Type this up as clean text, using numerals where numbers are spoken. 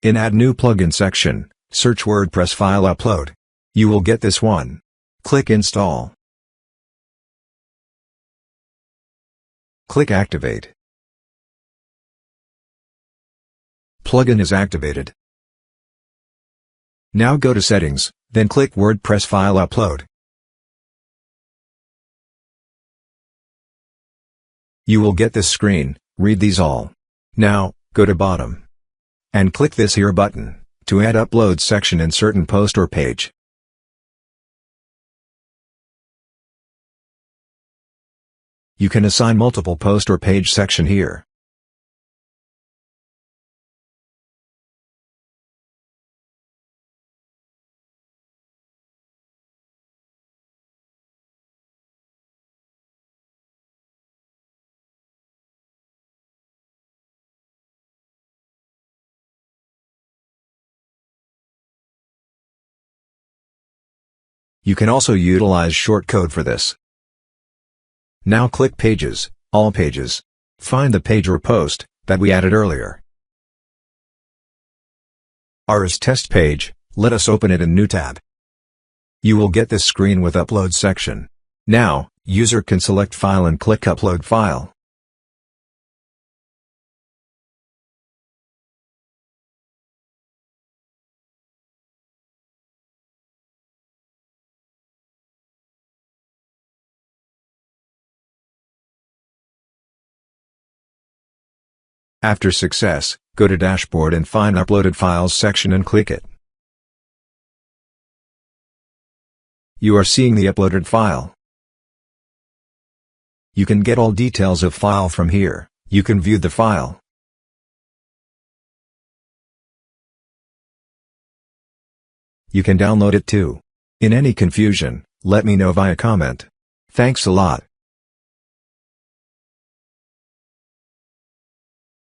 In Add New Plugin section, search WordPress file upload. You will get this one. Click Install. Click Activate. Plugin is activated. Now go to Settings, then click WordPress file upload. You will get this screen. Read these all. Now, go to bottom. And click this here button, to add upload section in certain post or page. You can assign multiple post or page section here. You can also utilize shortcode for this. Now click Pages, All Pages. Find the page or post that we added earlier. Ours test page. Let us open it in new tab. You will get this screen with Upload section. Now, user can select File and click Upload File. After success, go to Dashboard and find Uploaded Files section and click it. You are seeing the uploaded file. You can get all details of file from here. You can view the file. You can download it too. In any confusion, let me know via comment. Thanks a lot.